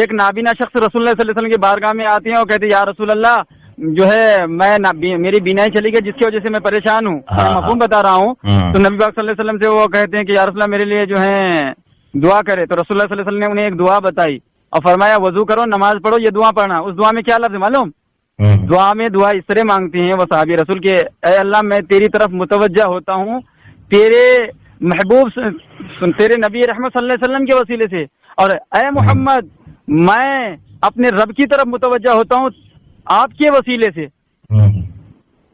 ایک نابینا شخص رسول اللہ صلی اللہ علیہ وسلم کی بارگاہ میں آتے ہیں اور کہتے ہیں یا رسول اللہ جو ہے میں میری بینائی چلی گئی جس کی وجہ سے میں پریشان ہوں، میں مفہوم بتا رہا ہوں. تو نبی پاک صلی اللہ علیہ وسلم سے وہ کہتے ہیں کہ یا رسول اللہ میرے لیے جو ہے دعا کرے. تو رسول اللہ صلی اللہ علیہ وسلم نے انہیں ایک دعا بتائی اور فرمایا وضو کرو، نماز پڑھو، یہ دعا پڑھنا. اس دعا میں کیا لفظ معلوم؟ دعا میں دعا اس طرح مانگتے ہیں وہ صحابی رسول کے، اے اللہ میں تیری طرف متوجہ ہوتا ہوں تیرے محبوب تیرے نبی رحمت صلی اللہ علیہ وسلم کے وسیلے سے، اور اے محمد میں اپنے رب کی طرف متوجہ ہوتا ہوں آپ کے وسیلے سے.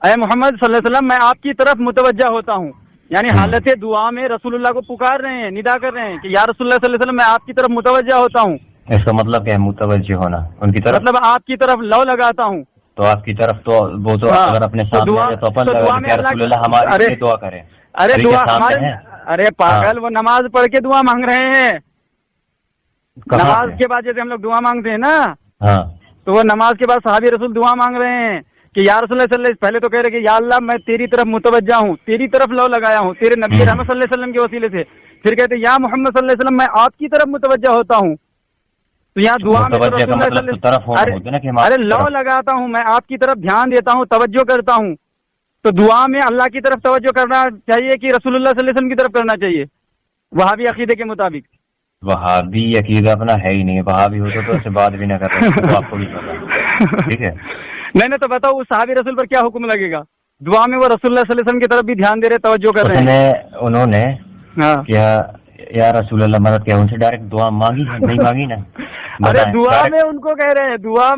اے محمد صلی اللہ علیہ وسلم میں آپ کی طرف متوجہ ہوتا ہوں، یعنی حالت دعا میں رسول اللہ کو پکار رہے ہیں، ندا کر رہے ہیں کہ یا رسول اللہ صلی اللہ علیہ وسلم میں آپ کی طرف متوجہ ہوتا ہوں. اس کا مطلب کیا ہے متوجہ ہونا؟ ان کی طرف مطلب آپ کی طرف لو لگاتا ہوں. تو آپ کی طرف تو وہ تو اگر اپنے سامنے ہے تو اپن رسول اللہ ہمارے لیے دعا کریں. ارے دعا ہمارے، ارے پاگل وہ نماز پڑھ کے دعا مانگ رہے ہیں. نماز کے بعد جیسے ہم لوگ دعا مانگتے ہیں نا، تو وہ نماز کے بعد صحابی رسول دعا مانگ رہے ہیں کہ یا رسول اللہ صلی اللہ علیہ وسلم، پہلے تو کہہ رہے کہ یا اللہ میں تیری طرف متوجہ ہوں، تیری طرف لو لگایا ہوں تیرے نبی رحمت صلی اللہ علیہ وسلم کے وسیلے سے. پھر کہتے یا محمد صلی اللہ علیہ وسلم میں آپ کی طرف متوجہ ہوتا ہوں. تو یہاں دعا میں ارے لو لگاتا ہوں، میں آپ کی طرف دھیان دیتا ہوں، توجہ کرتا ہوں. تو دعا میں اللہ کی طرف توجہ کرنا چاہیے کہ رسول اللہ صلی اللہ علیہ وسلم کی طرف کرنا چاہیے وہابی عقیدے کے مطابق؟ وہابی عقیدہ اپنا ہے ہی نہیں. وہابی ہوتا تو اسے بات بھی نہ کرتے، آپ کو بھی پتا. ٹھیک ہے نہیں تو بتاؤ اس صحابی رسول پر کیا حکم لگے گا؟ دعا میں وہ رسول اللہ صلی اللہ علیہ وسلم کی طرف بھی دھیان دے رہے، توجہ کر رہے ہیں. انہوں نے کیا یا رسول اللہ مدد کیا ان سے ڈائریکٹ دعا مانگی؟ نہیں مانگی نا. ارے دعا میں ان کو کہہ رہے ہیں، دعا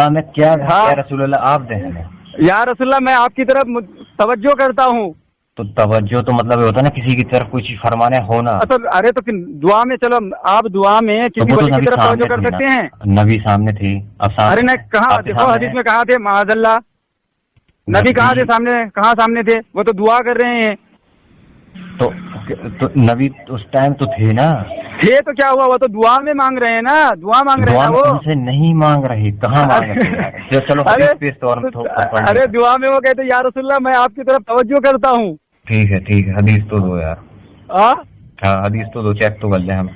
میں کیا رسول اللہ آپ دیں ہمیں، یا رسول اللہ میں آپ کی طرف توجہ کرتا ہوں. تو توجہ تو مطلب ہوتا ہے نا کسی کی طرف کچھ فرمانے ہونا. ارے تو پھر دعا میں چلو آپ دعا میں کسی ولی کی طرف توجہ کر سکتے ہیں. نبی سامنے تھی. ارے نہیں کہاں دیکھو حدیث میں کہاں تھے معاذ اللہ، نبی کہاں تھے؟ سامنے. کہاں سامنے تھے؟ وہ تو دعا کر رہے ہیں. تو نبی اس ٹائم تو تھے نا. تھے تو کیا ہوا؟ وہ تو دعا میں مانگ رہے ہیں نا، دعا مانگ رہے ہیں. وہ سے نہیں مانگ رہے، کہاں مانگ رہے؟ چلو ارے دعا میں وہ کہتے یا رسول اللہ میں آپ کی طرف توجہ کرتا ہوں. ٹھیک ہے حدیث تو دو یار. ہاں حدیث تو دو، چیک تو کر لیں ہم.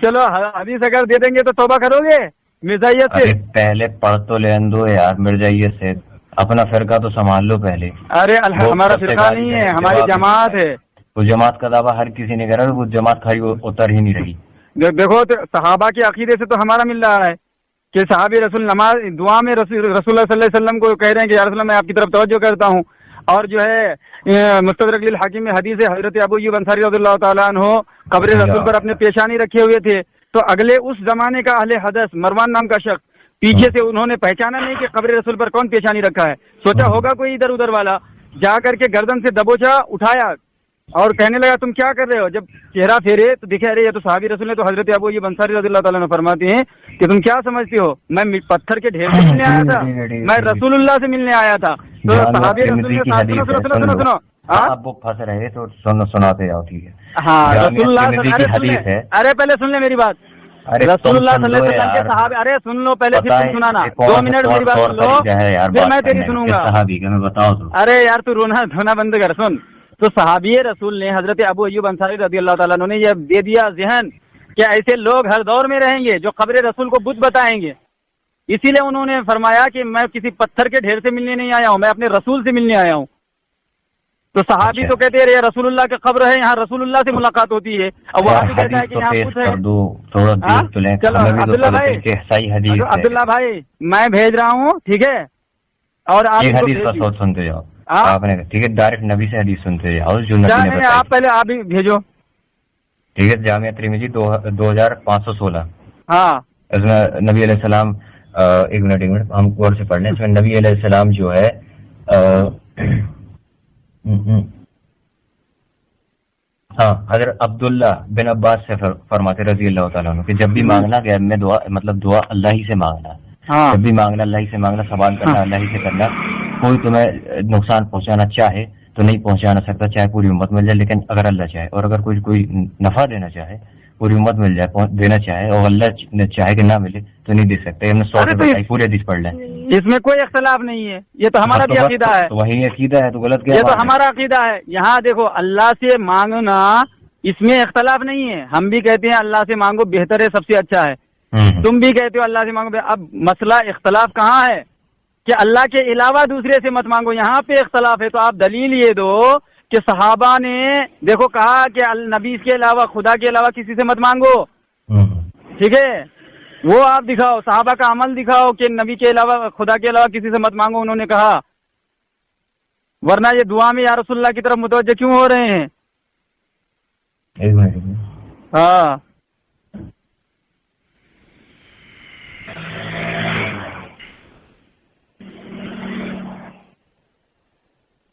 چلو حدیث اگر دے دیں گے تو توبہ کرو گے مرزائیت سے؟ پہلے پڑھ تو لین دو یار مرزائیت سے، اپنا فرقہ تو سنبھال لو پہلے. ارے ہمارا فرقہ نہیں ہے، ہماری جماعت ہے. وہ جماعت کا دعویٰ ہر کسی نے کرا، وہ جماعت کھڑی اتر ہی نہیں رہی. دیکھو صحابہ کے عقیدے سے تو ہمارا مل رہا ہے کہ صحابی رسول نماز دعا میں رسول اللہ صلی اللہ علیہ وسلم کو کہہ رہے ہیں کہ یا رسول اللہ میں آپ کی طرف توجہ کرتا ہوں. اور جو ہے مستدرک للحاکم میں حدیث ہے حضرت ابو ایوب انصاری رضی اللہ تعالیٰ عنہ قبر رسول پر اپنے پیشانی رکھے ہوئے تھے. تو اگلے اس زمانے کا اہل حدث مروان نام کا شخص پیچھے سے انہوں نے پہچانا نہیں کہ قبر رسول پر کون پیشانی رکھا ہے. سوچا ہوگا کوئی ادھر ادھر والا، جا کر کے گردن سے دبوچا، اٹھایا اور کہنے لگا تم کیا کر رہے ہو؟ جب چہرہ پھیرے تو دکھا رہے یہ تو صحابی رسول ہے. تو حضرت ابو ایوب انصاری رضی اللہ تعالیٰ عنہ فرماتے ہیں کہ تم کیا سمجھتے ہو میں پتھر کے ڈھیر سے ملنے آیا تھا؟ میں رسول اللہ سے ملنے آیا تھا. تو صحابی رسول سنو آپ وہ پھنس رہے تو سناتے جاؤ. ٹھیک ہے ہاں رسول اللہ. ارے پہلے سن لیں میری بات. رسول اللہ صلی اللہ علیہ وسلم کے صحابہ. ارے سن لو پہلے پھر سنانا 2 منٹ میری بات سن لو پھر میں تیری سنوں گا. صحابی کا میں بتاؤ تو. ارے یار تو رونا دھونا بند کر. سن تو صحابی رسول نے حضرت ابو ایوب انصاری رضی اللہ تعالیٰ عنہ نے یہ دے دیا ذہن کہ ایسے لوگ ہر دور میں رہیں گے جو قبر رسول کو بت بتائیں گے. اسی لیے انہوں نے فرمایا کہ میں کسی پتھر کے ڈھیر سے ملنے نہیں آیا ہوں، میں اپنے رسول سے ملنے آیا ہوں. تو صحابی تو کہتے ہیں رسول اللہ کی قبر ہے، یہاں رسول اللہ سے ملاقات ہوتی ہے. اور وہ بھی کہتا ہے کہ یہاں کچھ ہے. چلو عبداللہ بھائی میں بھیج رہا ہوں، ٹھیک ہے؟ اور آپ سنتے جاؤ آپ نے. ٹھیک ہے ڈائریکٹ نبی سے حدیث سنتے جاؤ جو نبی نے آپ پہلے آپ ہی بھیجو. ٹھیک ہے جامعہ ترمذی 2516. ہاں اس میں نبی علیہ السلام ایک منٹ ہم غور سے پڑھ لیں. اس میں نبی علیہ السلام جو ہے حضرت عبداللہ بن عباس سے فرماتے رضی اللہ تعالیٰ عنہ کہ جب بھی مانگنا کہ میں دعا مطلب دعا اللہ ہی سے مانگنا. جب بھی مانگنا اللہ ہی سے مانگنا، سوال کرنا اللہ ہی سے کرنا. کوئی تمہیں نقصان پہنچانا چاہے تو نہیں پہنچا نہ سکتا، چاہے پوری امت مل جائے، لیکن اگر اللہ چاہے. اور اگر کوئی نفع دینا چاہے، پوری امت مل جائے دینا چاہے، اور اللہ چاہے کہ نہ ملے تو نہیں دے سکتے. ہم نے 100 پورے حدیث پڑھ لیں. اس میں کوئی اختلاف نہیں ہے، یہ تو ہمارا بھی عقیدہ ہے. وہی عقیدہ ہے تو غلط کیا؟ یہ تو ہمارا عقیدہ ہے. یہاں دیکھو اللہ سے مانگنا اس میں اختلاف نہیں ہے. ہم بھی کہتے ہیں اللہ سے مانگو، بہتر ہے، سب سے اچھا ہے. تم بھی کہتے ہو اللہ سے مانگو. اب مسئلہ اختلاف کہاں ہے کہ اللہ کے علاوہ دوسرے سے مت مانگو, یہاں پہ اختلاف ہے. تو آپ دلیل یہ دو کہ صحابہ نے دیکھو کہا کہ نبی کے علاوہ, خدا کے علاوہ کسی سے مت مانگو, ٹھیک ہے, وہ آپ دکھاؤ, صحابہ کا عمل دکھاؤ کہ نبی کے علاوہ, خدا کے علاوہ کسی سے مت مانگو انہوں نے کہا. ورنہ یہ دعا میں یا رسول اللہ کی طرف متوجہ کیوں ہو رہے ہیں؟ ہاں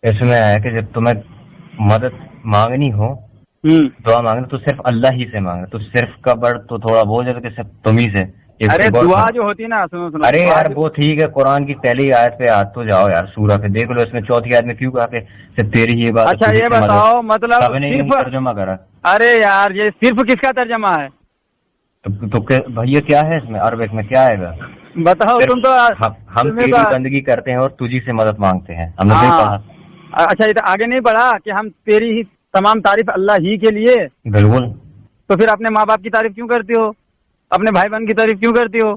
اس میں ہے کہ جب تمہیں مدد مانگنی ہو, دعا مانگنا تو صرف اللہ ہی سے مانگنا. تو صرف کا بڑھ تو تھوڑا بہت جاتا کہ صرف تم ہی سے. ارے دعا جو ہوتی ہے نا, سنو ارے یار وہ ٹھیک ہے, قرآن کی پہلی آیت پہ آج تو جاؤ یار, سورہ پہ دیکھ لو, اس میں چوتھی آیت میں کیوں کہا کہ صرف تیری ہی بات. اچھا یہ بتاؤ مطلب صرف ترجمہ کرا. ارے یار یہ صرف کس کا ترجمہ ہے؟ تو بھیا کیا ہے اس میں عربک میں کیا آئے گا بتاؤ. تم تو ہم تیری بندگی کرتے ہیں اور تجھی سے مدد مانگتے ہیں, ہم نے نہیں کہا. اچھا یہ تو آگے نہیں پڑھا کہ ہم تیری ہی تمام تعریف اللہ ہی کے لیے. بالکل. تو پھر اپنے ماں باپ کی تعریف کیوں کرتے ہو, اپنے بھائی بہن کی تعریف کیوں کرتے ہو؟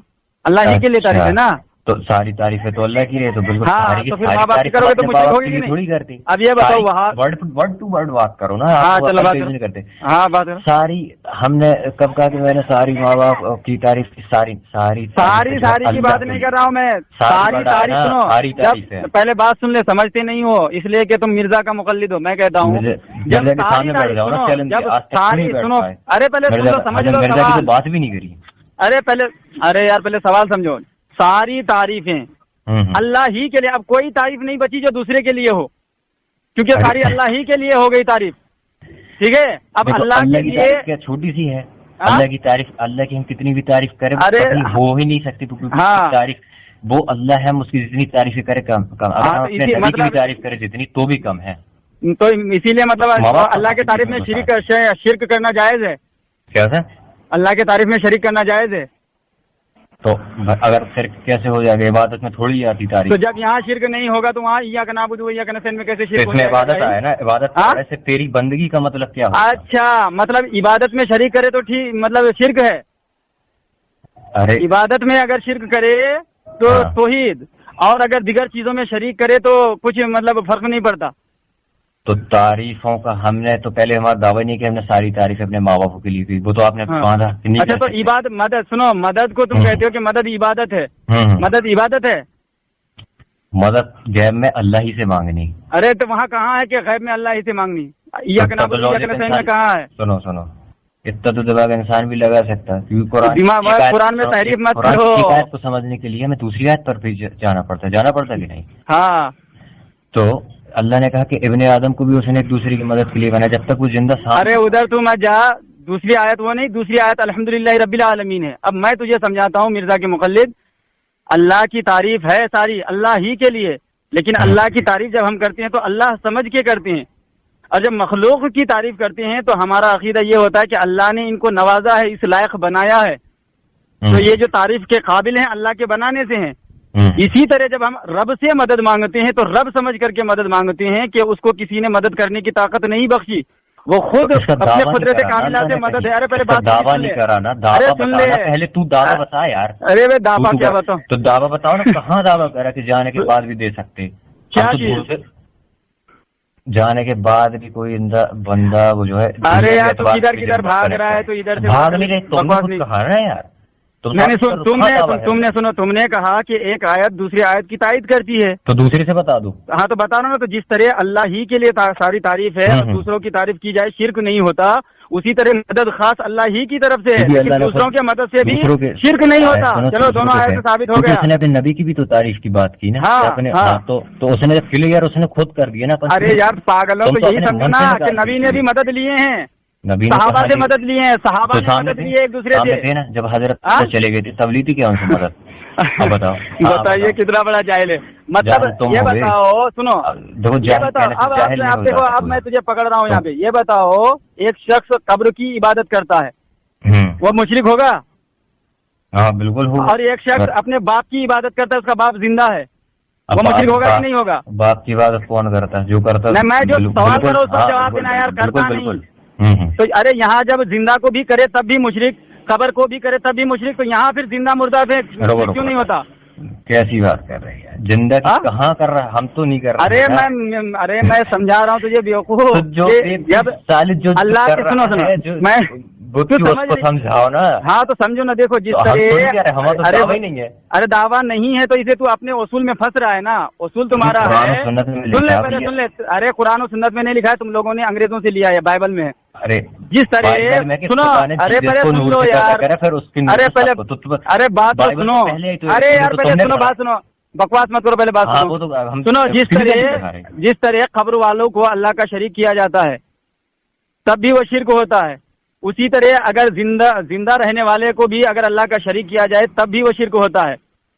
اللہ ہی کے لیے تعریف ہے نا. تو ساری تعریفیں تو اللہ کی رہے تو بالکل. ہاں تو پھر ماں باپ کی کرو گے تو مجھے ہوگی نہیں, تھوڑی کرتی. اب یہ بتاؤ وہاں ورڈ ٹو ورڈ بات کرو نا. ہاں چلو بات کرتے. ہاں بات کرو. ساری ہم نے کب کہا کہ میں نے ساری ماں باپ کی تعریف ساری کی بات نہیں کر رہا ہوں میں. ساری تعریف سنو, پہلے بات سن لے, سمجھتے نہیں ہو اس لیے کہ تم مرزا کا مقلد ہو. میں کہتا ہوں جب ساری سنو, ارے پہلے سمجھ لو بات بھی نہیں کری. ارے یار پہلے سوال سمجھو. ساری تعریفیں اللہ ہی کے لیے. اب کوئی تعریف نہیں بچی جو دوسرے کے لیے ہو, کیونکہ ساری اللہ ہی کے لیے ہو گئی تعریف, ٹھیک ہے. اب اللہ کے لیے کیا چھوٹی سی ہے اللہ کی تعریف. اللہ کی ہم کتنی بھی تعریف کریں ہو ہی نہیں سکتی. تعریف وہ اللہ ہے, ہم اس کی جتنی تعریف کرے کم. اگر ہم اپنے نبی کی بھی تعریف کرے جتنی تو بھی کم ہے. تو اسی لیے مطلب اللہ کے تعریف میں شرک کرنا جائز ہے. کیا سر؟ اللہ کے تعریف میں شریک کرنا جائز ہے. تو اگر شرک کیسے ہو جائے گا؟ عبادت میں تھوڑی آتی تعریف. تو جب یہاں شرک نہیں ہوگا تو وہاں یا نعبد و یا نستعین میں کیسے شرک ہو جائے گا؟ عبادت ہے نا, عبادت سے تیری بندگی کا مطلب کیا ہوگا؟ اچھا مطلب عبادت میں شریک کرے تو ٹھیک, مطلب شرک ہے. ارے عبادت میں اگر شرک کرے تو توحید, اور اگر دیگر چیزوں میں شریک کرے تو کچھ مطلب فرق نہیں پڑتا. تو تعریفوں کا ہم نے تو پہلے ہمارا دعویٰ نہیں کہ ہم نے ساری تعریف اپنے ماں باپوں کے لیے کی, وہ تو آپ نے. اچھا تو عبادت مدد, سنو مدد کو تم کہتے ہو کہ مدد عبادت ہے. مدد عبادت ہے. مدد غیب میں اللہ ہی سے مانگنی. ارے تو وہاں کہاں ہے کہ غیب میں اللہ ہی سے مانگنی؟ میں کہاں ہے؟ سنو اتنا تو دماغ انسان بھی لگا سکتا ہے, کیونکہ قرآن میں تحریف مت کرو. آیت کو سمجھنے کے لیے ہمیں دوسری آیت پر بھی جانا پڑتا کہ نہیں؟ ہاں. تو اللہ نے کہا کہ ابن آدم کو بھی اس نے ایک دوسرے کی مدد کے لیے بنا جب تک وہ زندہ ساتھ. ارے ادھر تو مت جا, دوسری آیت وہ نہیں, دوسری آیت الحمدللہ رب العالمین ہے. اب میں تجھے سمجھاتا ہوں مرزا کے مقلد, اللہ کی تعریف ہے ساری اللہ ہی کے لیے, لیکن اللہ کی تعریف جب ہم کرتے ہیں تو اللہ سمجھ کے کرتے ہیں, اور جب مخلوق کی تعریف کرتے ہیں تو ہمارا عقیدہ یہ ہوتا ہے کہ اللہ نے ان کو نوازا ہے, اس لائق بنایا ہے, تو یہ جو تعریف کے قابل ہیں اللہ کے بنانے سے ہیں. اسی طرح جب ہم رب سے مدد مانگتے ہیں تو رب سمجھ کر کے مدد مانگتے ہیں کہ اس کو کسی نے مدد کرنے کی طاقت نہیں بخشی, وہ خود اپنے قدرت کاملہ سے مدد ہے. ارے پہلے بات دعویٰ نہیں کرانا, پہلے تو دعویٰ بتا یار. ارے بھائی دعویٰ کیا بتاؤں؟ تو دعویٰ بتاؤ نا, کہاں دعویٰ کرا کہ جانے کے بعد بھی دے سکتے؟ کیا چیز جانے کے بعد بھی کوئی بندہ وہ جو ہے. ارے یار تو کدھر بھاگ رہا ہے, تو ادھر سے بھاگ نہیں رہے, تم کہا رہا ہے یار. تم نے کہا کہ ایک آیت دوسری آیت کی تائید کرتی ہے, تو دوسری سے بتا دو. ہاں تو بتا رہا نا, تو جس طرح اللہ ہی کے لیے ساری تعریف ہے, دوسروں کی تعریف کی جائے شرک نہیں ہوتا, اسی طرح مدد خاص اللہ ہی کی طرف سے ہے, دوسروں کے مدد سے بھی شرک نہیں ہوتا. چلو دونوں آیت ثابت ہو گیا. اس نے اپنے نبی کی بھی تو تعریف کی بات کی نا, تو اس نے کلیئر اس نے خود کر دیا نا. ارے یار پاگلوں تو یہی سمجھنا کہ نبی نے بھی مدد لیے ہیں, صحابہ سے مدد لیے ہیں, صحابہ سے مدد لیے ایک دوسرے سے نا. جب حضرت چلے گئے تھے تب لی تھی کیا ان سے مدد؟ بتائیے کتنا بڑا جاہل ہے. مطلب یہ بتاؤ, سنو یہ بتاؤ, اب دیکھو اب میں تجھے پکڑ رہا ہوں یہاں پہ. یہ بتاؤ ایک شخص قبر کی عبادت کرتا ہے, وہ مشرک ہوگا؟ ہاں بالکل ہوگا. اور ایک شخص اپنے باپ کی عبادت کرتا ہے, اس کا باپ زندہ ہے, وہ مشرک ہوگا کہ نہیں ہوگا؟ باپ کی عبادت کون کرتا ہے؟ جو کرتا ہے. میں جو سوال کروں اس کا جواب دینا یار, کرتا نہیں. تو ارے یہاں جب زندہ کو بھی کرے تب بھی مشرک, قبر کو بھی کرے تب بھی مشرک، تو یہاں پھر زندہ مردہ پہ کیوں نہیں ہوتا؟ کیسی بات کر رہی ہے؟ زندہ کہاں کر رہا ہے؟ ہم تو نہیں کر رہے۔ ارے میں سمجھا رہا ہوں تجھے بیوقوف، جو اللہ کے سنو میں کو سمجھاؤ نا۔ ہاں تو سمجھو نا، دیکھو جس طرح ارے دعویٰ نہیں ہے تو اسے تو اپنے اصول میں پھنس رہا ہے نا، اصول تمہارا ہے۔ سن لے، ارے قرآن و سنت میں نہیں لکھا ہے، تم لوگوں نے انگریزوں سے لیا ہے، بائبل میں ہے۔ ارے جس طرح سنو، ارے پہلے سن لو یار، ارے پہلے ارے بات تو سنو، ارے یار پہلے سنو، بات سنو، بکواس مت کرو، پہلے بات سنو۔ جس طرح قبر والوں کو اللہ کا شریک کیا جاتا ہے تب بھی وہ شرک ہوتا ہے، اسی طرح اگر زندہ رہنے والے کو بھی اگر اللہ کا شریک کیا جائے تب بھی وہ شرک ہوتا ہے،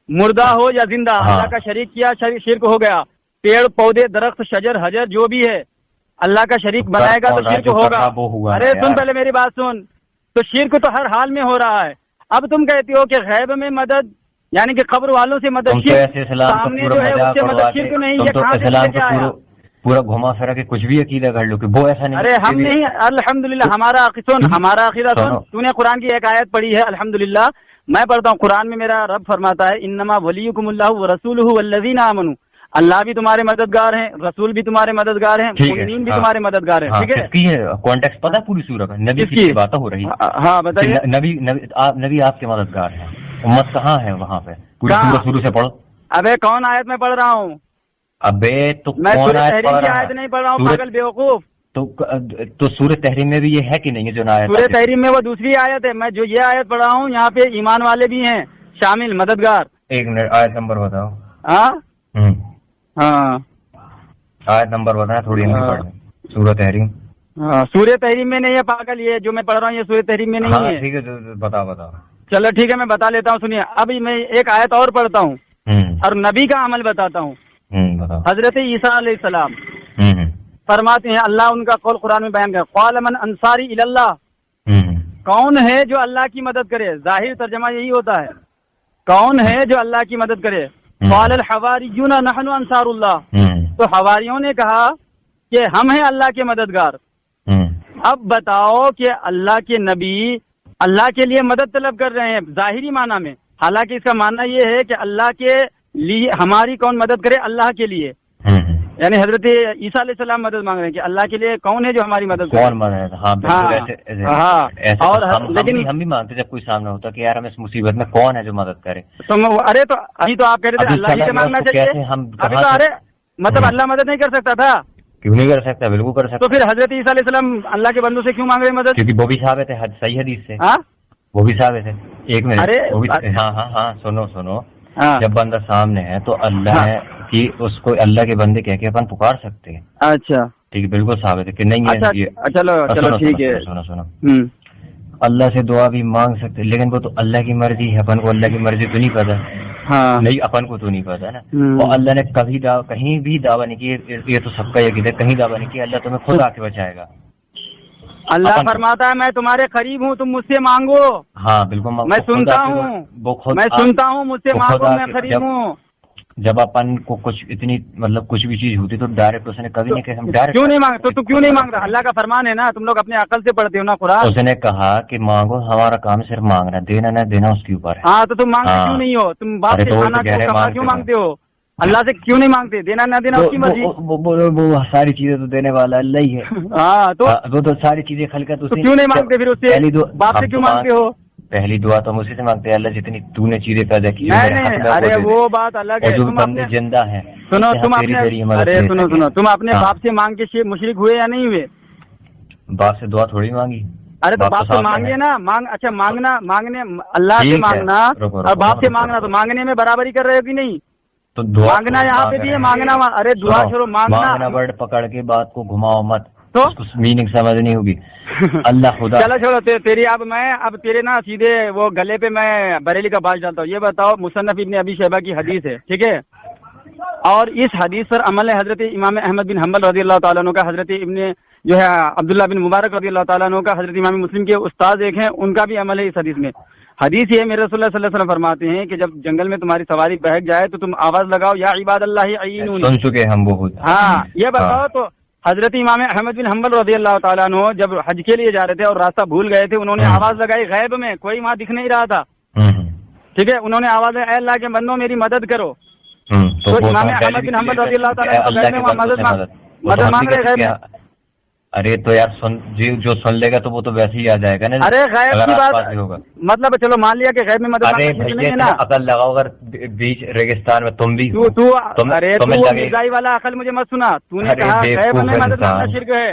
مردہ ہو یا زندہ، اللہ کا شریک کیا شرک ہو گیا۔ پیڑ پودے درخت شجر حجر جو بھی ہے اللہ کا شریک بنائے گا تو شرک ہوگا۔ ارے سن پہلے میری بات سن، تو شرک تو ہر حال میں ہو رہا ہے۔ اب تم کہتی ہو کہ غیب میں مدد یعنی کہ قبر والوں سے مدد، سامنے جو ہے اس سے مدد شرک نہیں ہے، پورا گھما پھرا کے کچھ بھی عقیدہ کر لو کہ وہ ایسا نہیں۔ ارے ہم نہیں، الحمدللہ ہمارا عقیدہ سن، تو نے قرآن کی ایک آیت پڑھی ہے، الحمدللہ میں پڑھتا ہوں، قرآن میں میرا رب فرماتا ہے انما ولیکم اللہ ورسولہ والذین آمنوا، اللہ بھی تمہارے مددگار ہیں، رسول بھی تمہارے مددگار ہیں، مومنین بھی تمہارے مددگار ہیں۔ ٹھیک ہے، اس کی کانٹیکسٹ پتہ ہے پوری سورت کا، نبی کی باتیں ہو رہی ہیں۔ ہاں بتائیے، نبی آپ کے مددگار ہیں، امت کہاں ہے وہاں پہ؟ پوری سورت شروع سے پڑھو۔ ابے کون آیت میں پڑھ رہا ہوں؟ ابے تو میں سورۃ تحریم کی آیت نہیں پڑھ رہا ہوں، پاگل بیوقوف۔ تو سورۃ تحریم میں بھی یہ ہے کہ نہیں ہے جو آیت؟ سورۃ تحریم میں وہ دوسری آیت ہے، میں جو یہ آیت پڑھ رہا ہوں یہاں پہ ایمان والے بھی ہیں شامل، مددگار۔ ایک منٹ، آیت نمبر بتاؤ۔ ہاں آیت نمبر بتائیں تھوڑی، سورۃ تحریم۔ سورۃ تحریم میں نہیں ہے پاگل، یہ جو میں پڑھ رہا ہوں یہ سورۃ تحریم میں نہیں ہے۔ ٹھیک ہے، بتاؤ۔ چلو ٹھیک ہے، میں بتا لیتا ہوں، سنیے۔ ابھی میں ایک آیت اور پڑھتا ہوں اور نبی کا عمل بتاتا ہوں۔ حضرت عیسیٰ علیہ السلام فرماتے ہیں، اللہ ان کا قول قرآن میں بیان کر، قال من انصاری الی اللہ، کون ہے جو اللہ کی مدد کرے؟ ظاہر ترجمہ یہی ہوتا ہے، کون ہے جو اللہ کی مدد کرے؟ قال الحواریون نحن انصار اللہ، تو حواریوں نے کہا کہ ہم ہیں اللہ کے مددگار۔ اب بتاؤ کہ اللہ کے نبی اللہ کے لیے مدد طلب کر رہے ہیں ظاہری معنی میں، حالانکہ اس کا معنی یہ ہے کہ اللہ کے لیے ہماری کون مدد کرے؟ اللہ کے لیے، یعنی حضرت عیسیٰ علیہ السلام مدد مانگ رہے ہیں کہ اللہ کے لیے کون ہے جو ہماری مدد کرے؟ اور لیکن ہم بھی مانگتے جب کوئی سامنے ہوتا کہ یار ہم اس مصیبت میں کون ہے جو مدد کرے؟ ارے تو ابھی تو آپ کہہ رہے تھے اللہ ہی سے مانگنا چاہیے، ابھی تو ارے مطلب اللہ مدد نہیں کر سکتا تھا؟ کیوں نہیں کر سکتا؟ بالکل کر سکتا۔ تو پھر حضرت عیسیٰ علیہ السلام اللہ کے بندوں سے کیوں مانگ رہے ہیں مدد؟ کیونکہ وہ بھی ثابت ہے صحیح حدیث سے، وہ بھی ثابت ہے۔ ایک منٹ، ہاں سنو، جب بندہ سامنے ہے تو اللہ ہے کہ اس کو اللہ کے بندے کہہ کے اپن پکار سکتے ہیں۔ اچھا ٹھیک ہے، بالکل ثابت ہے کہ نہیں ہے۔ چلو ٹھیک ہے، سنو، اللہ سے دعا بھی مانگ سکتے، لیکن وہ تو اللہ کی مرضی ہے، اپن کو اللہ کی مرضی تو نہیں پتا، نہیں اپن کو تو نہیں پتا نا۔ اور اللہ نے کہیں بھی دعویٰ نہیں کیا، یہ تو سب کا یقین ہے، کہیں دعویٰ نہیں کیا اللہ تمہیں خود آ کے بچائے گا۔ اللہ فرماتا ہے میں تمہارے قریب ہوں، تم مجھ سے مانگو۔ ہاں بالکل، میں سنتا ہوں، مجھ سے مانگو، میں قریب ہوں۔ جب اپن کو کچھ اتنی مطلب کچھ بھی چیز ہوتی تو ڈائریکٹ اس نے کبھی نہیں کہا ہم ڈائریکٹ کیوں نہیں مانگتے؟ تو کیوں نہیں مانگتا؟ اللہ کا فرمان ہے نا، تم لوگ اپنے عقل سے پڑھتے ہو نا قرآن۔ اس نے کہا کہ مانگو، ہمارا کام صرف مانگنا، دینا نہ دینا اس کے اوپر ہے۔ ہاں تو تم مانگتے کیوں نہیں ہو؟ تم باپ سے کھانا کیوں مانگتے ہو؟ اللہ سے کیوں نہیں مانگتے؟ دینا نہ دینا اس کی مرضی۔ وہ ساری چیزیں تو دینے والا اللہ ہی ہے۔ ہاں تو ساری چیزیں خلقت اس نے، کیوں نہیں مانگتے پھر اس سے؟ باپ سے کیوں مانگتے ہو؟ پہلی دعا تو ہم اسی سے مانگتے ہیں، اللہ جتنی تو نے چیزیں پیدا کی، ارے وہ بات الگ ہے، جو بندے زندہ ہیں۔ سنو تم اپنے باپ سے مانگ کے مشرک ہوئے یا نہیں ہوئے؟ باپ سے دعا تھوڑی مانگی۔ ارے تو باپ سے مانگے نا، اچھا مانگنے اللہ سے مانگنا اور باپ سے مانگنا تو مانگنے میں برابری کر رہے ہو کہ نہیں؟ تو دعا مانگنا یہاں پہ بھی ہے، مانگنا، ارے دعا چھوڑو، مانگنا ورڈ پکڑ کے بات کو گھماؤ مت، تو میننگ سمجھنی ہوگی۔ اللہ خدا چلو چھوڑو تیری، اب تیرے نا سیدھے وہ گلے پہ میں بریلی کا باز ڈالتا ہوں۔ یہ بتاؤ، مصنف ابن ابی شیبہ کی حدیث ہے، ٹھیک ہے، اور اس حدیث پر عمل ہے حضرت امام احمد بن حنبل رضی اللہ تعالیٰ عنہ کا، حضرت ابن جو ہے عبداللہ بن مبارک رضی اللہ تعالیٰ عنہ کا، حضرت امام مسلم کے استاد ایک ہیں، ان کا بھی عمل ہے اس حدیث میں۔ حدیث یہ میرے رسول اللہ صلی اللہ علیہ وسلم فرماتے ہیں کہ جب جنگل میں تمہاری سواری بہک جائے تو تم آواز لگاؤ، یا عباد اللہ عینونی، سن چکے ہم بہت۔ ہاں یہ بتاؤ تو حضرت امام احمد بن حنبل رضی اللہ تعالیٰ عنہ جب حج کے لیے جا رہے تھے اور راستہ بھول گئے تھے، انہوں نے آواز لگائی غیب میں، کوئی وہاں دکھ نہیں رہا تھا، ٹھیک ہے، انہوں نے آواز لگائی اے اللہ کے بندوں میری مدد کرو، تو امام احمد بن حنبل رضی اللہ تعالیٰ عنہ مدد مانگ رہے غیب میں۔ ارے تو یار جو سن لے گا تو وہ تو ویسے ہی آ جائے گا نا۔ ارے غیب کی بات مطلب چلو مان لیا کہ غیب میں مدد نہیں ہے نا، عقل لگاؤ اگر بیچ ریگستان میں تم بھی ارے مرزائی والا عقل مجھے مت سنا، تو نے کہا غیب میں مدد مانگنا شرک ہے۔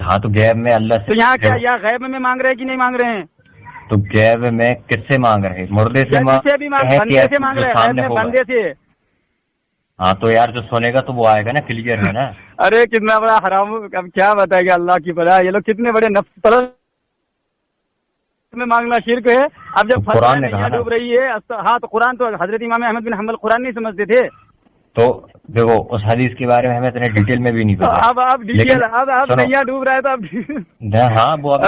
ہاں تو غیب میں اللہ سے، تو یہاں کیا یا غیب میں مانگ رہے ہیں کہ نہیں مانگ رہے ہیں؟ تو غیب میں کس سے مانگ رہے ہیں؟ مردے سے مانگ رہے ہیں، بندے سے۔ ہاں تو یار جو سنے گا تو وہ آئے گا نا، کلیئر ہے نا۔ ارے کتنا بڑا حرام، اب کیا بتائے گا اللہ کی بلا، یہ لوگ کتنے بڑے نفس پرست میں مانگنا شرک ہے۔ اب جب قرآن نے کہا ڈوب رہی ہے، ہاں تو قرآن تو حضرت امام احمد بن حنبل قرآن نہیں سمجھتے تھے، تو دیکھو اس حدیث کے بارے میں ہمیں اتنے ڈیٹیل میں بھی نہیں پتا۔ اب ڈیٹیل اب نیا ڈوب رہا ہے تو اب ہاں وہ ہم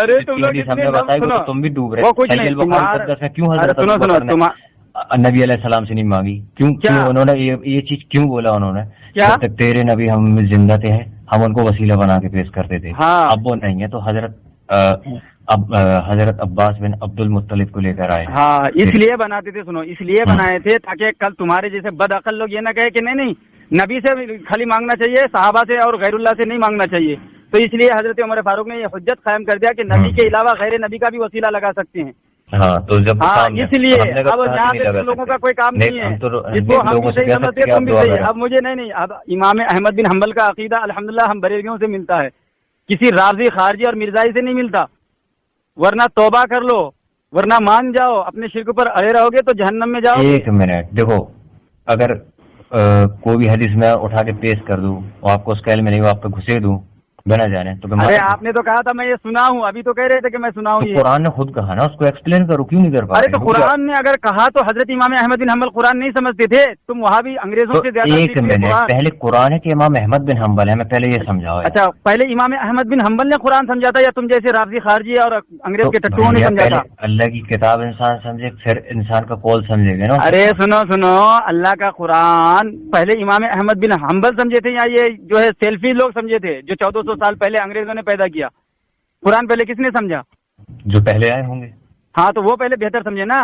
نے بتایا تم بھی ڈوب رہے، کیوں حضرت نبی علیہ السلام سے نہیں مانگی؟ کیوں انہوں نے یہ چیز کیوں بولا؟ انہوں نے جب تک تیرے نبی ہم زندہ تھے ہم ان کو وسیلہ بنا کے پیش کرتے تھے، اب وہ نہیں ہے تو حضرت عباس بن عبد المطلب کو لے کر آئے۔ ہاں اس لیے بناتے تھے، سنو اس لیے بنائے تھے تاکہ کل تمہارے جیسے بد عقل لوگ یہ نہ کہے کہ نہیں نبی سے خالی مانگنا چاہیے، صحابہ سے اور غیر اللہ سے نہیں مانگنا چاہیے۔ تو اس لیے حضرت عمر فاروق نے یہ حجت قائم کر دیا کہ نبی کے علاوہ غیر نبی کا بھی وسیلہ لگا سکتے ہیں۔ ہاں تو جب اس لیے اب یہاں پہ لوگوں کا کوئی کام نہیں ہے، جس کو ہم بھی صحیح سمجھتے ہیں تم بھی صحیح۔ اب مجھے نہیں اب امام احمد بن حنبل کا عقیدہ الحمدللہ ہم بریلویوں سے ملتا ہے، کسی رافضی خارجی اور مرزائی سے نہیں ملتا، ورنہ توبہ کر لو، ورنہ مان جاؤ، اپنے شرک پر اڑے رہو گے تو جہنم میں جاؤ۔ ایک منٹ دیکھو، اگر کوئی بھی حدیث میں اٹھا کے پیش کر دوں اور آپ کو اس کا علم نہیں، وہ آپ کو گھسے دوں بنا جانے تو ارے آپ نے تو کہا تھا میں یہ سنا ہوں، ابھی تو کہہ رہے تھے کہ میں سنا ہوں۔ قرآن نے خود کہا نا، اس کو ایکسپلین کرو، کیوں نہیں کر پا رہے؟ ارے تو قرآن نے اگر کہا تو حضرت امام احمد بن حنبل قرآن نہیں سمجھتے تھے، تم وہاں بھی انگریزوں سے زیادہ۔ ایک منٹ پہلے قرآن ہے کہ امام احمد بن حنبل ہے، میں پہلے یہ سمجھاؤ۔ اچھا پہلے امام احمد بن حنبل نے قرآن سمجھا تھا یا تم جیسے رافضی خارجی اور انگریز کے ٹٹوؤں نے سمجھا تھا؟ اللہ کی کتاب انسان سمجھے پھر انسان کا قول سمجھے گا نا۔ ارے سنو اللہ کا قرآن پہلے امام احمد بن حنبل سمجھے تھے یا یہ جو ہے سیلفی لوگ سمجھے تھے جو 1400 سال پہلے انگریزوں نے پیدا کیا؟ قرآن پہلے کس نے سمجھا؟ جو پہلے آئے ہوں گے۔ ہاں تو وہ پہلے بہتر سمجھے نا۔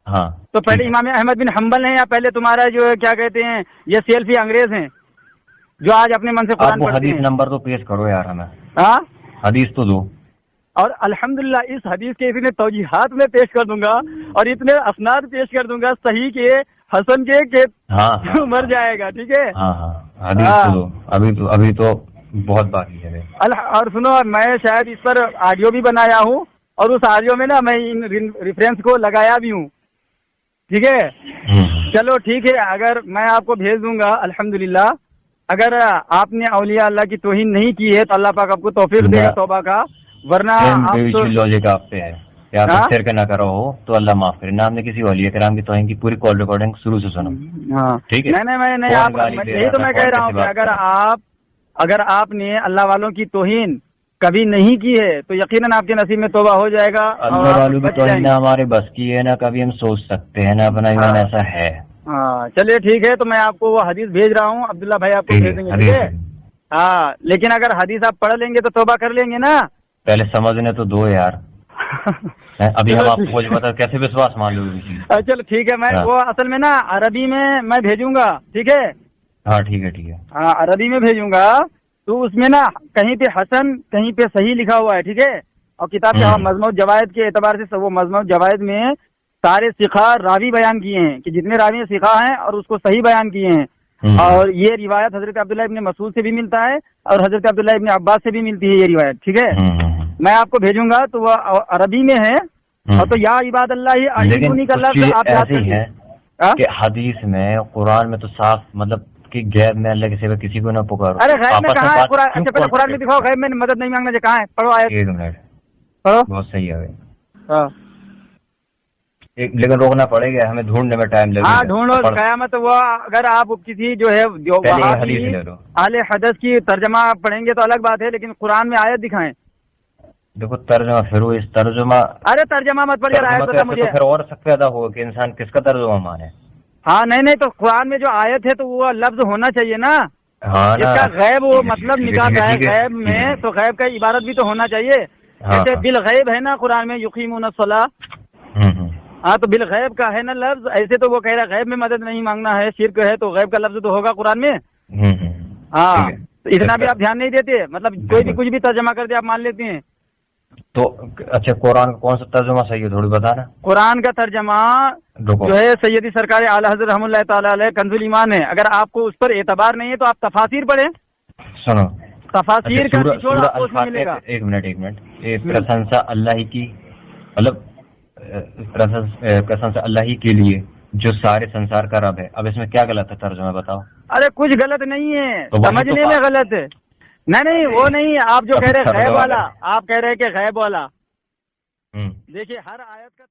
ہاں تو پہلے امام احمد بن حنبل ہیں یا پہلے تمہارا جو کیا کہتے ہیں یہ سیلفی انگریز ہیں جو آج اپنے من سے قرآن پڑھتے ہیں؟ حدیث نمبر تو پیش کرو یار ہمیں، ہاں حدیث تو دو۔ اور الحمدللہ اس حدیث کے اتنے توجیحات میں پیش کر دوں گا اور اتنے اسناد پیش کر دوں گا صحیح کے حسن کے کہ مر جائے گا، ٹھیک ہے؟ ہاں حدیث تو دو، ابھی تو بہت باقی ہے۔ اور سنو میں شاید اس پر آڈیو بھی بنایا ہوں اور اس آڈیو میں نا میں ان ریفرنس کو لگایا بھی ہوں، ٹھیک ہے؟ چلو ٹھیک ہے، اگر میں آپ کو بھیج دوں گا الحمدللہ۔ اگر آپ نے اولیاء اللہ کی توہین نہیں کی ہے تو اللہ پاک آپ کو توفیق دے گا توبہ کا، ورنہ لوجک آپ پہ ہے کہ آپ شرک نہ کرو ہو تو اللہ معاف کرے۔ نہ ہم نے کسی اولیاء کرام کی توہین کی پوری کال ریکارڈنگ شروع سے سنو، ٹھیک ہے؟ نہیں یہی تو میں کہہ رہا ہوں کہ اگر آپ نے اللہ والوں کی توہین کبھی نہیں کی ہے تو یقیناً آپ کے نصیب میں توبہ ہو جائے گا۔ اللہ والوں کی توہین نہ ہمارے بس کی ہے، نہ کبھی ہم سوچ سکتے ہیں، نہ اپنا ایمان ایسا ہے۔ ہاں چلیے ٹھیک ہے، تو میں آپ کو وہ حدیث بھیج رہا ہوں، عبداللہ بھائی آپ کو بھیج دیں گے، ٹھیک ہے؟ ہاں لیکن اگر حدیث آپ پڑھ لیں گے تو توبہ کر لیں گے نا؟ پہلے سمجھنے تو دو یار، ابھی ہم آپ کو بتا کیسے وشواس مان لو گے؟ چلو ٹھیک ہے، میں وہ اصل میں نا عربی میں بھیجوں گا، ٹھیک ہے؟ ہاں ٹھیک ہے ہاں عربی میں بھیجوں گا تو اس میں نا کہیں پہ حسن کہیں پہ صحیح لکھا ہوا ہے، ٹھیک ہے؟ اور کتاب کے مجموع جوائد کے اعتبار سے وہ مجموع جوائد میں سارے سکھا راوی بیان کیے ہیں کہ جتنے راوی سکھا ہیں اور اس کو صحیح بیان کیے ہیں، اور یہ روایت حضرت عبداللہ ابن مسعود سے بھی ملتا ہے اور حضرت عبداللہ ابن عباس سے بھی ملتی ہے یہ روایت، ٹھیک ہے؟ میں آپ کو بھیجوں گا تو وہ عربی میں ہے، اور تو یا عباد اللہ علیکم کا لفظ آپ یاد کیجئے کہ حدیث میں قرآن میں تو صاف مطلب کہ غیب میں اللہ کے سوا کسی کو نہ پکارو۔ ارے غیب میں کہاں ہے قرآن؟ اچھا پہلے قرآن میں دکھاؤ غیب میں مدد نہیں مانگنا، کہاں ہے؟ پڑھو آیت، ایک منٹ پڑھو، بہت صحیح ہے لیکن روکنا پڑے گا، ہمیں ڈھونڈنے میں ٹائم لگے گا۔ ہاں ڈھونڈو، قیامت وہ اگر آپ کسی جو ہے اہل حدیث کی ترجمہ پڑھیں گے تو الگ بات ہے، لیکن قرآن میں آیت دکھائیں۔ دیکھو ترجمہ پھر اس ترجمہ، ارے ترجمہ مت پڑھیے، آیت بتا مجھے۔ پھر اور سب پیدا ہوگا کہ انسان کس کا ترجمہ مانے۔ ہاں نہیں تو قرآن میں جو آیت ہے تو وہ لفظ ہونا چاہیے نا، ہاں نا، اس کا غیب وہ مطلب نکالتا ہے ٹھیک غیب میں، تو غیب کا عبارت بھی تو ہونا چاہیے. جیسے بالغیب ہے نا قرآن میں یقیمون الصلاۃ، ہاں تو بالغیب کا ہے نا لفظ. ایسے تو وہ کہہ رہا ہے غیب میں مدد نہیں مانگنا ہے، شرک ہے، تو غیب کا لفظ تو ہوگا قرآن میں. ہاں تو اتنا بھی آپ دھیان نہیں دیتے، مطلب کوئی بھی کچھ بھی ترجمہ کر دے آپ مان لیتے ہیں. تو اچھا قرآن کا کون سا ترجمہ صحیح ہے تھوڑی بتانا. قرآن کا ترجمہ جو ہے سیدی سرکار اعلی حضرت رحمۃ اللہ تعالی علیہ کنز الایمان ہے. اگر آپ کو اس پر اعتبار نہیں ہے تو آپ تفاسیر پڑھیں. سنو، تفاسیر کا نچوڑ آپ کو اس میں ملے گا. ایک منٹ پرشنسا اللہ ہی کی، مطلب پرشنسا اللہ ہی کے لیے جو سارے سنسار کا رب ہے. اب اس میں کیا غلط ہے ترجمہ بتاؤ. ارے کچھ غلط نہیں ہے، سمجھنے میں غلط ہے. نہیں وہ نہیں، آپ جو کہہ رہے غیب والا، آپ کہہ رہے کہ غیب والا، دیکھیے ہر آیت کا